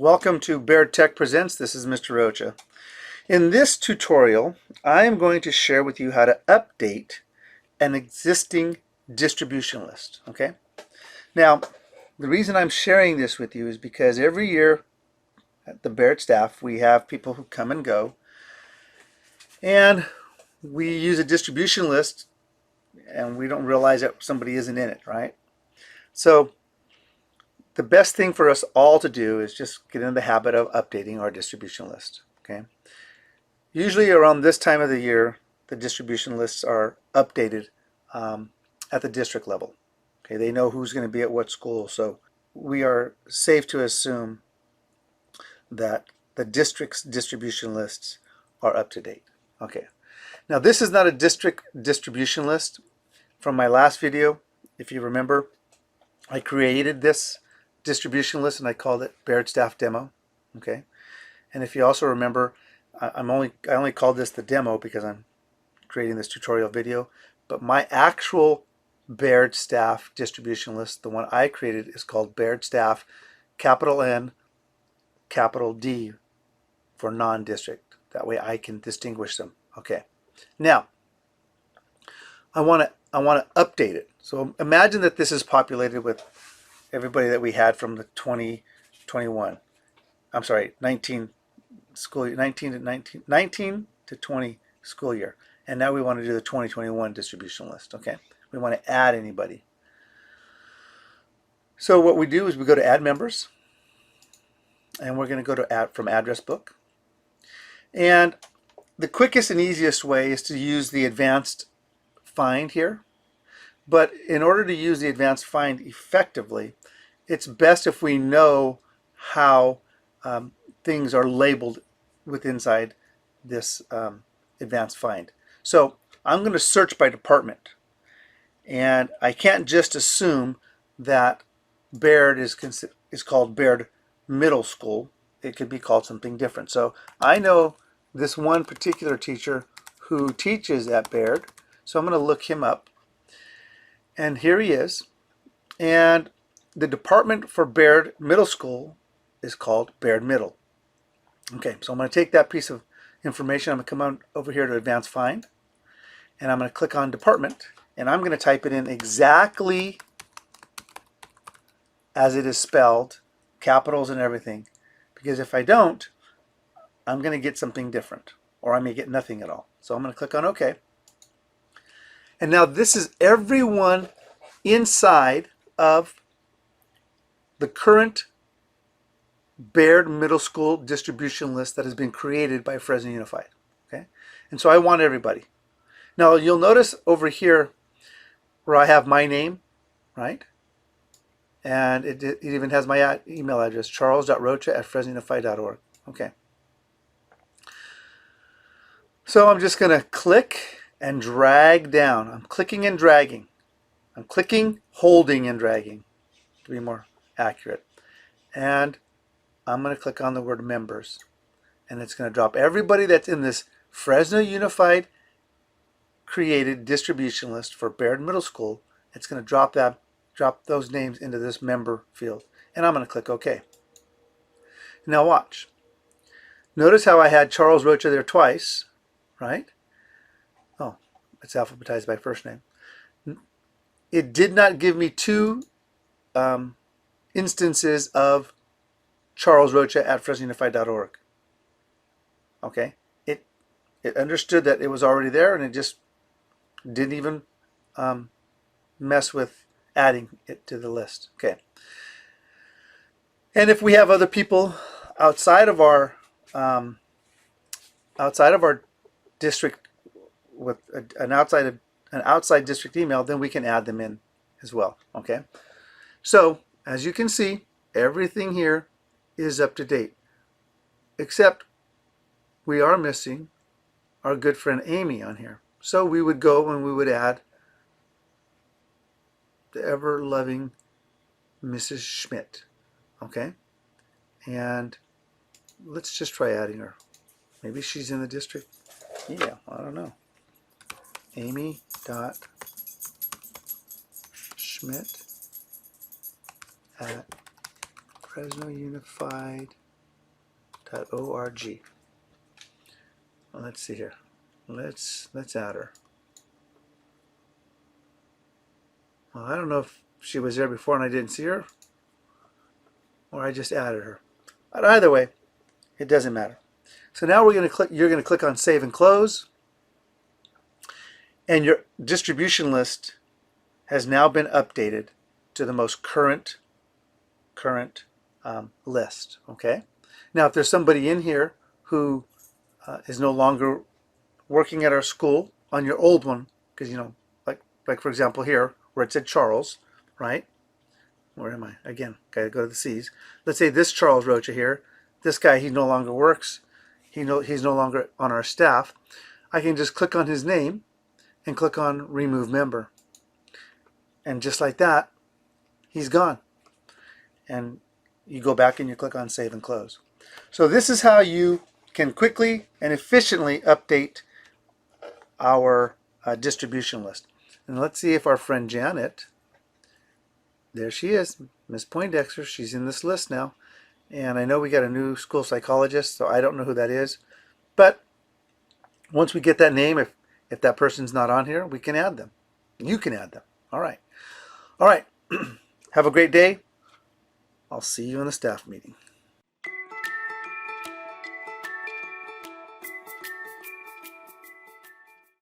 Welcome to Baird Tech Presents. This is Mr. Rocha. In this tutorial, I am going to share with you how to update an existing distribution list. Okay. Now, the reason I'm sharing this with you is because every year at the Baird staff, we have people who come and go, and we use a distribution list, and we don't realize that somebody isn't in it, right? So the best thing for us all to do is just get in the habit of updating our distribution list. Okay. Usually around this time of the year, the distribution lists are updated at the district level. Okay, they know who's going to be at what school, so we are safe to assume that the district's distribution lists are up to date. Okay, now this is not a district distribution list. From my last video, if you remember, I created this distribution list and I called it Baird Staff Demo. Okay, and if you also remember, I only called this the demo because I'm creating this tutorial video, but my actual Baird Staff distribution list, the one I created, is called Baird Staff capital N capital D for non-district. That way I can distinguish them. Okay. Now I want to update it. So imagine that this is populated with everybody that we had from the 19 school year, 19 to 20 school year, and now we want to do the 2021 distribution list. Okay, we want to add anybody. So what we do is we go to add members, and we're going to go to add from address book, and the quickest and easiest way is to use the advanced find here. But in order to use the advanced find effectively, it's best if we know how things are labeled with inside this advanced find. So I'm going to search by department, and I can't just assume that Baird is called Baird Middle School. It could be called something different. So I know this one particular teacher who teaches at Baird, so I'm going to look him up, and here he is. And the department for Baird Middle School is called Baird Middle. Okay, so I'm going to take that piece of information. I'm going to come on over here to Advanced Find, and I'm going to click on Department, and I'm going to type it in exactly as it is spelled, capitals and everything, because if I don't, I'm going to get something different, or I may get nothing at all. So I'm going to click on OK. And now this is everyone inside of the current Baird Middle School distribution list that has been created by Fresno Unified. Okay, and so I want everybody. Now you'll notice over here where I have my name, right? And it even has my email address, charles.rocha@fresnounified.org. Okay. So I'm just going to click and drag down. I'm clicking and dragging. I'm clicking, holding, and dragging to be more accurate. And I'm going to click on the word members, and it's going to drop everybody that's in this Fresno Unified created distribution list for Baird Middle School. It's going to drop those names into this member field, and I'm going to click OK. Now watch. Notice how I had Charles Rocha there twice, right? Oh, it's alphabetized by first name. It did not give me two instances of Charles Rocha at fresnounified.org. Okay, it understood that it was already there, and it just didn't even mess with adding it to the list. Okay, and if we have other people outside of our district with an outside district email, then we can add them in as well. Okay, so as you can see, everything here is up to date, except we are missing our good friend Amy on here. So we would go and we would add the ever-loving Mrs. Schmidt. Okay, and let's just try adding her. Maybe she's in the district. Yeah, I don't know. Amy.Schmidt at Fresno Unified.org. .org. Well, let's see here. Let's add her. Well, I don't know if she was there before and I didn't see her, or I just added her. But either way, it doesn't matter. So now we're going to click. You're going to click on Save and Close, and your distribution list has now been updated to the most current list. Okay. Now, if there's somebody in here who is no longer working at our school on your old one, because like for example here where it said Charles, right? Where am I? Again, gotta go to the C's. Let's say this Charles Rocha here. This guy, he no longer works. He's no longer on our staff. I can just click on his name and click on Remove Member. And just like that, he's gone. And you go back and you click on Save and Close. So this is how you can quickly and efficiently update our distribution list. And let's see if our friend Janet, there she is, Miss Poindexter, she's in this list now. And I know we got a new school psychologist, so I don't know who that is. But once we get that name, if that person's not on here, we can add them. You can add them. All right. All right. Have a great day. I'll see you in the staff meeting.